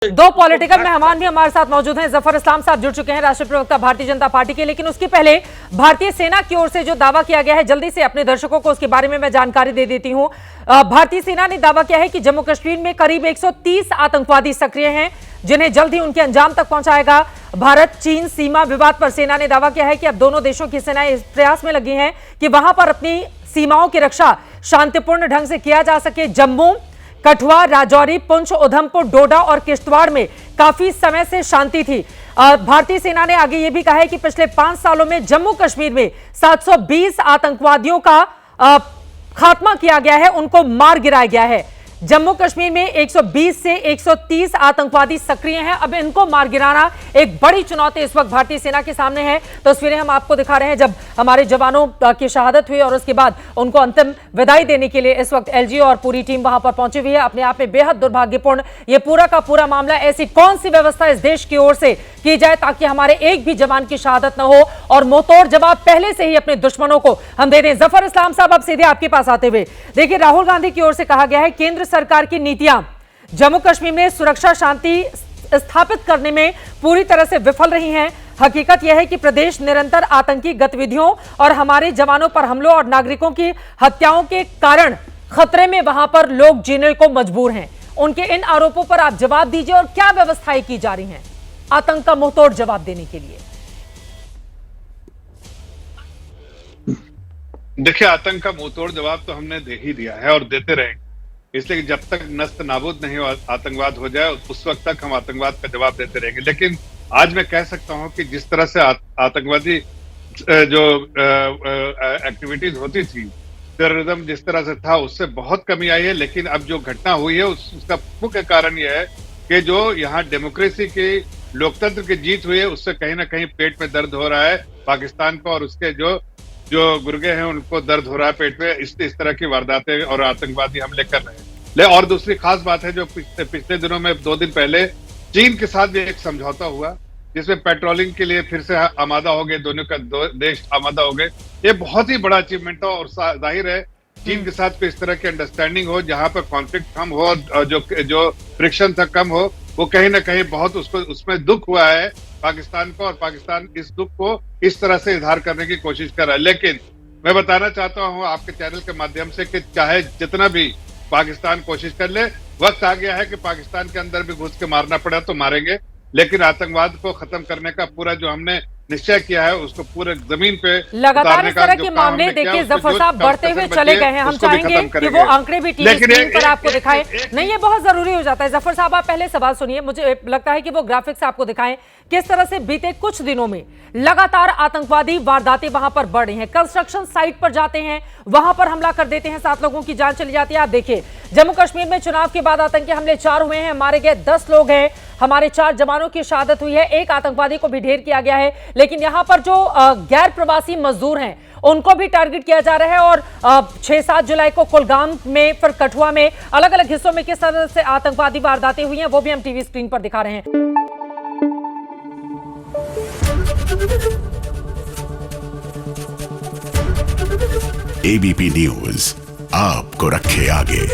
दो पॉलिटिकल मेहमान भी हमारे साथ मौजूद हैं। जफर इस्लाम साहब जुड़ चुके हैं, राष्ट्रीय प्रवक्ता भारतीय जनता पार्टी के। लेकिन उसके पहले भारतीय सेना की ओर से जो दावा किया गया है, जल्दी से अपने दर्शकों को उसके बारे में मैं जानकारी दे देती हूं। भारतीय सेना ने दावा किया है कि जम्मू कश्मीर में करीब 130 आतंकवादी सक्रिय हैं, जिन्हें जल्द ही उनके अंजाम तक पहुंचाएगा भारत। चीन सीमा विवाद पर सेना ने दावा किया है कि अब दोनों देशों की सेनाएं इस प्रयास में लगी हैं कि वहां पर अपनी सीमाओं की रक्षा शांतिपूर्ण ढंग से किया जा सके। जम्मू, कठुआ, राजौरी, पुंछ, उधमपुर, डोडा और किश्तवाड़ में काफी समय से शांति थी। भारतीय सेना ने आगे यह भी कहा है कि पिछले 5 सालों में जम्मू कश्मीर में 720 आतंकवादियों का खात्मा किया गया है, उनको मार गिराया गया है। जम्मू कश्मीर में 120 से 130 आतंकवादी सक्रिय हैं। अब इनको मार गिराना एक बड़ी चुनौती इस वक्त भारतीय सेना के सामने है। तस्वीरें हम आपको दिखा रहे हैं जब हमारे जवानों की शहादत हुई और उसके बाद उनको अंतिम विदाई देने के लिए इस वक्त एलजी और पूरी टीम वहां पर पहुंची हुई है। अपने आप में बेहद दुर्भाग्यपूर्ण ये पूरा का पूरा मामला। ऐसी कौन सी व्यवस्था इस देश की ओर से की जाए ताकि हमारे एक भी जवान की शहादत न हो और मुंहतोड़ जवाब पहले से ही अपने दुश्मनों को हम दे दें। जफर इस्लाम साहब, अब सीधे आपके पास आते हुए, देखिए, राहुल गांधी की ओर से कहा गया है केंद्र सरकार की नीतियां जम्मू कश्मीर में सुरक्षा शांति स्थापित करने में पूरी तरह से विफल रही हैं। हकीकत यह है कि प्रदेश निरंतर आतंकी गतिविधियों और हमारे जवानों पर हमलों और नागरिकों की हत्याओं के कारण खतरे में वहां पर लोग जीने को मजबूर हैं। उनके इन आरोपों पर आप जवाब दीजिए और क्या व्यवस्थाएं की जा रही हैं आतंक का मुंहतोड़ जवाब देने के लिए। देखिए, आतंक का मुंहतोड़ जवाब तो हमने दे ही दिया है और देते रहेंगे, इसलिए जब तक नस्त नाबूद नहीं हो आतंकवाद हो जाए उस वक्त तक हम आतंकवाद का जवाब देते रहेंगे। लेकिन आज मैं कह सकता हूं कि जिस तरह से आतंकवादी जो एक्टिविटीज होती थी, टेररिज्म जिस तरह से था, उससे बहुत कमी आई है। लेकिन अब जो घटना हुई है उसका मुख्य कारण यह है कि जो यहाँ डेमोक्रेसी की, लोकतंत्र की जीत हुई है, उससे कहीं ना कहीं पेट में दर्द हो रहा है पाकिस्तान को, और उसके जो गुर्गे हैं उनको दर्द हो रहा है पेट में। इस तरह की वारदातें और आतंकवादी हमले कर रहे हैं। और दूसरी खास बात है जो पिछले दिनों में 2 दिन पहले चीन के साथ भी एक समझौता हुआ जिसमें पेट्रोलिंग के लिए फिर से आमादा हो गए, दोनों का देश आमादा हो गए। ये बहुत ही बड़ा अचीवमेंट हो और जाहिर है चीन के साथ इस तरह की अंडरस्टैंडिंग हो जहां पर कॉन्फ्लिक्ट कम हो और जो फ्रिक्शन था कम हो, वो कहीं ना कहीं बहुत उसमें दुख हुआ है पाकिस्तान को, और पाकिस्तान इस दुख को इस तरह से इजहार करने की कोशिश कर रहा है। लेकिन मैं बताना चाहता हूं आपके चैनल के माध्यम से कि चाहे जितना भी पाकिस्तान कोशिश कर ले, वक्त आ गया है कि पाकिस्तान के अंदर भी घुस के मारना पड़ा तो मारेंगे, लेकिन आतंकवाद को खत्म करने का पूरा जो हमने निश्चय किया है उसको पूरे जमीन पे लगातार इस तरह के मामले देखिए जफर साहब बढ़ते हुए चले गए हैं। हम चाहेंगे कि वो आंकड़े भी टीवी स्क्रीन पर आपको दिखाएं। नहीं, ये बहुत जरूरी हो जाता है। जफर साहब, आप पहले सवाल सुनिए, मुझे लगता है कि वो ग्राफिक्स आपको दिखाएं किस तरह से बीते कुछ दिनों में लगातार आतंकवादी वारदातें वहां पर बढ़ रही हैं। कंस्ट्रक्शन साइट पर जाते हैं, वहां पर हमला कर देते हैं, 7 लोगों की जान चली जाती है। आप देखिए, जम्मू कश्मीर में चुनाव के बाद आतंकी हमले 4 हुए हैं, मारे गए 10 लोग हैं, हमारे 4 जवानों की शहादत हुई है, 1 आतंकवादी को भी ढेर किया गया है। लेकिन यहां पर जो गैर प्रवासी मजदूर हैं उनको भी टारगेट किया जा रहा है। और 6-7 जुलाई को कुलगाम में, फिर कठुआ में, अलग अलग हिस्सों में किस तरह से आतंकवादी वारदातें हुई हैं वो भी हम टीवी स्क्रीन पर दिखा रहे हैं। एबीपी न्यूज आपको रखे आगे।